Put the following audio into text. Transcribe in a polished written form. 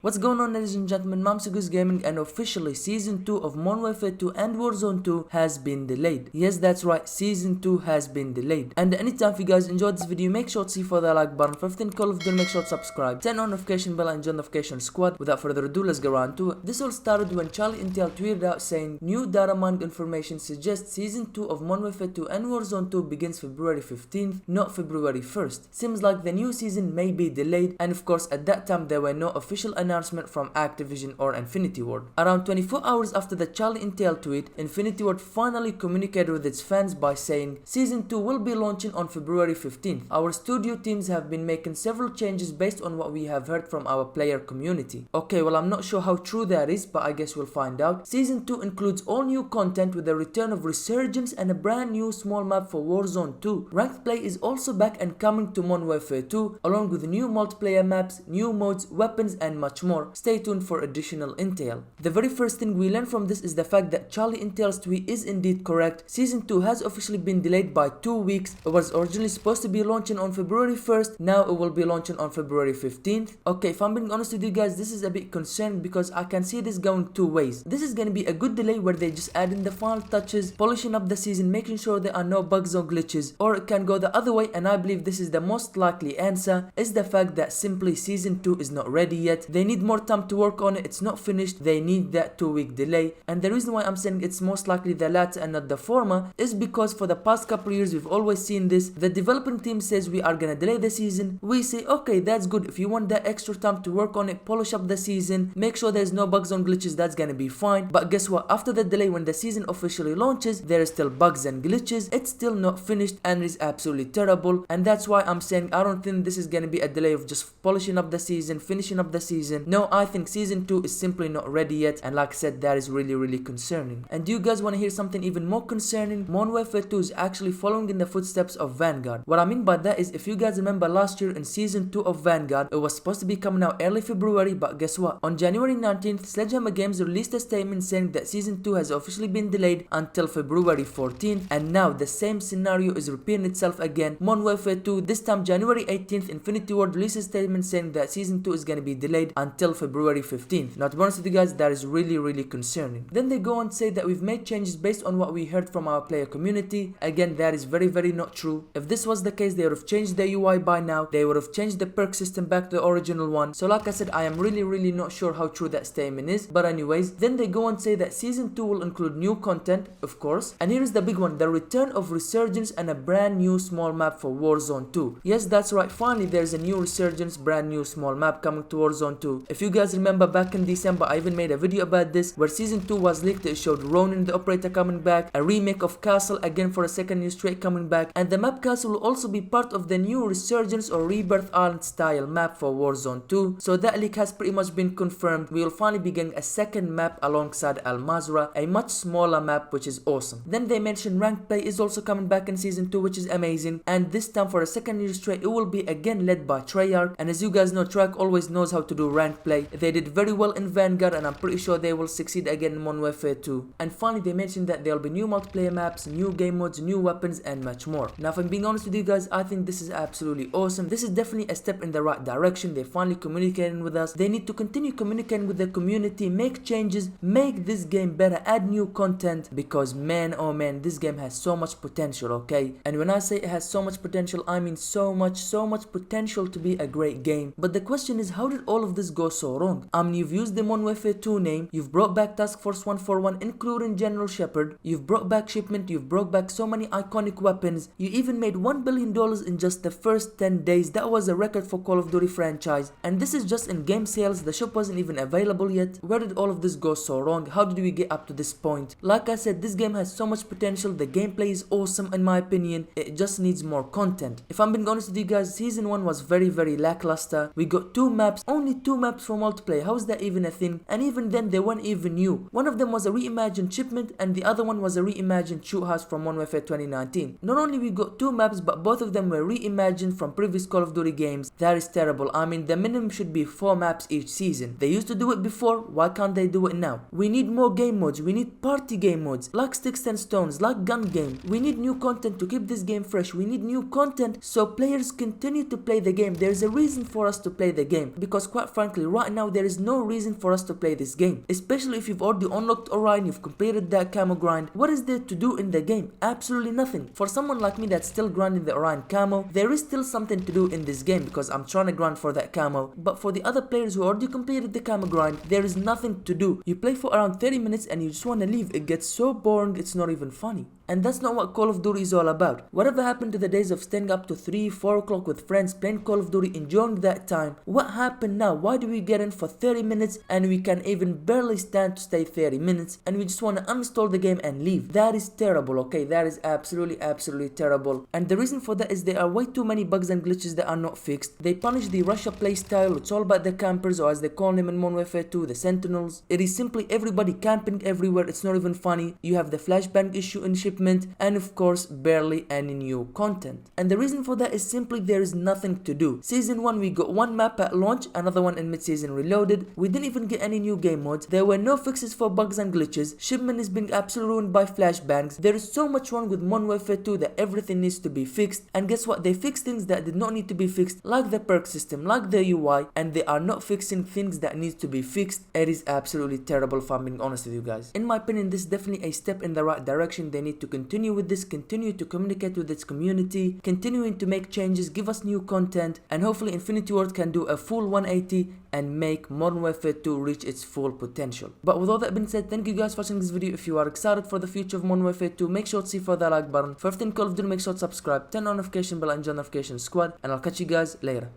What's going on, ladies and gentlemen? Mamsagus Gaming, and officially Season 2 of Modern Warfare 2 and Warzone 2 has been delayed. Yes, that's right, Season 2 has been delayed. And anytime if you guys enjoyed this video, make sure to see for the like button. 15 Call of Duty, make sure to subscribe. Turn on notification bell and join notification squad. Without further ado, let's get around to it. This all started when Charlie Intel tweeted out saying, new data mining information suggests Season 2 of Modern Warfare 2 and Warzone 2 begins February 15th, not February 1st. Seems like the new season may be delayed, and of course at that time there were no official announcement from Activision or Infinity Ward. Around 24 hours after the Charlie Intel tweet, Infinity Ward finally communicated with its fans by saying Season 2 will be launching on February 15th. Our studio teams have been making several changes based on what we have heard from our player community. Okay, well, I'm not sure how true that is, but I guess we'll find out. Season 2 includes all new content with the return of Resurgence and a brand new small map for Warzone 2. Ranked play is also back and coming to Modern Warfare 2, along with new multiplayer maps, new modes, weapons, and much more. Stay tuned for additional intel. The very first thing we learn from this is the fact that Charlie Intel's tweet is indeed correct. Season 2 has officially been delayed by 2 weeks. It was originally supposed to be launching on February 1st, now it will be launching on February 15th. Okay, if I'm being honest with you guys, this is a bit concerning because I can see this going two ways. This is gonna be a good delay where they just add in the final touches, polishing up the season, making sure there are no bugs or glitches, or it can go the other way, and I believe this is the most likely answer, is the fact that simply Season 2 is not ready yet. They need more time to work on it, it's not finished, they need that 2-week delay. And the reason why I'm saying it's most likely the latter and not the former is because for the past couple years we've always seen this. The developing team says we are gonna delay the season, we say okay, that's good. If you want that extra time to work on it, polish up the season, make sure there's no bugs or glitches, that's gonna be fine. But guess what, after the delay, when the season officially launches, there is still bugs and glitches, it's still not finished and is absolutely terrible. And that's why I'm saying I don't think this is gonna be a delay of just polishing up the season, finishing up the season. No, I think Season 2 is simply not ready yet, and like I said, that is really concerning. And do you guys want to hear something even more concerning? Modern Warfare 2 is actually following in the footsteps of Vanguard. What I mean by that is, if you guys remember last year in Season 2 of Vanguard, it was supposed to be coming out early February, but guess what? On January 19th, Sledgehammer Games released a statement saying that Season 2 has officially been delayed until February 14th, and now the same scenario is repeating itself again. Modern Warfare 2, this time January 18th, Infinity Ward released a statement saying that Season 2 is going to be delayed until February 15th. Now, to be honest with you guys, that is really concerning. Then they go on to say that we've made changes based on what we heard from our player community. Again, that is very not true. If this was the case, they would have changed the UI by now. They would have changed the perk system back to the original one. So like I said, I am really not sure how true that statement is. But anyways, then they go on to say that Season 2 will include new content, of course. And here is the big one, the return of Resurgence and a brand new small map for Warzone 2. Yes, that's right, finally there's a new Resurgence, brand new small map coming to Warzone 2. If you guys remember back in December, I even made a video about this where Season 2 was leaked. It showed Ronin the Operator coming back, a remake of Castle again for a second year straight coming back, and the map Castle will also be part of the new Resurgence or Rebirth Island style map for Warzone 2. So that leak has pretty much been confirmed. We will finally be getting a second map alongside Al Mazrah, a much smaller map, which is awesome. Then they mentioned ranked play is also coming back in Season 2, which is amazing, and this time for a second year straight it will be again led by Treyarch. And as you guys know, Treyarch always knows how to do ranked play. They did very well in Vanguard, and I'm pretty sure they will succeed again in Modern Warfare 2. And finally, they mentioned that there will be new multiplayer maps, new game modes, new weapons, and much more. Now, if I'm being honest with you guys, I think this is absolutely awesome. This is definitely a step in the right direction. They're finally communicating with us. They need to continue communicating with the community, make changes, make this game better, add new content, because man, oh man, this game has so much potential, okay? And when I say it has so much potential, I mean so much potential to be a great game. But the question is, how did all of this go so wrong? You've used the Modern Warfare 2 name, you've brought back Task Force 141 including General Shepard, you've brought back Shipment, you've brought back so many iconic weapons, you even made $1 billion in just the first 10 days. That was a record for Call of Duty franchise, and this is just in game sales. The shop wasn't even available yet. Where did all of this go so wrong? How did we get up to this point? Like I said, this game has so much potential. The gameplay is awesome in my opinion. It just needs more content. If I'm being honest with you guys, Season 1 was very lackluster. We got 2 maps, only 2 maps for multiplayer. How is that even a thing? And even then they weren't even new. One of them was a reimagined Shipment and the other one was a reimagined Shoot House from Modern Warfare 2019. Not only we got 2 maps, but both of them were reimagined from previous Call of Duty games. That is terrible. I mean, the minimum should be 4 maps each season. They used to do it before, why can't they do it now? We need more game modes. We need party game modes like Sticks and Stones, like gun game. We need new content to keep this game fresh. We need new content so players continue to play the game. There's a reason for us to play the game, because quite frankly frankly, right now there is no reason for us to play this game, especially if you've already unlocked Orion, you've completed that camo grind. What is there to do in the game? Absolutely nothing. For someone like me that's still grinding the Orion camo, there is still something to do in this game because I'm trying to grind for that camo. But for the other players who already completed the camo grind, there is nothing to do. You play for around 30 minutes and you just want to leave. It gets so boring, it's not even funny. And that's not what Call of Duty is all about. Whatever happened to the days of staying up to 3, 4 o'clock with friends playing Call of Duty, enjoying that time? What happened now? Why do we get in for 30 minutes and we can even barely stand to stay 30 minutes and we just want to uninstall the game and leave? That is terrible, okay? That is absolutely terrible. And the reason for that is there are way too many bugs and glitches that are not fixed. They punish the Russia playstyle. It's all about the campers, or as they call them in Modern Warfare 2, the Sentinels. It is simply everybody camping everywhere. It's not even funny. You have the flashbang issue in shipment, and of course barely any new content. And the reason for that is simply there is nothing to do. Season 1 we got one map at launch, another one in mid-season reloaded. We didn't even get any new game modes. There were no fixes for bugs and glitches. Shipment is being absolutely ruined by flashbangs. There is so much wrong with Modern Warfare 2 that everything needs to be fixed. And guess what? They fixed things that did not need to be fixed, like the perk system, like the UI, and they are not fixing things that need to be fixed. It is absolutely terrible if I'm being honest with you guys. In my opinion, this is definitely a step in the right direction. They need to continue with this, continue to communicate with its community, continuing to make changes, give us new content, and hopefully Infinity Ward can do a full 180 and make Modern Warfare 2 reach its full potential. But with all that being said, thank you guys for watching this video. If you are excited for the future of Modern Warfare 2, make sure to see for the like button. For everything Call of Duty, make sure to subscribe, turn on notification bell and join notification squad, and I'll catch you guys later.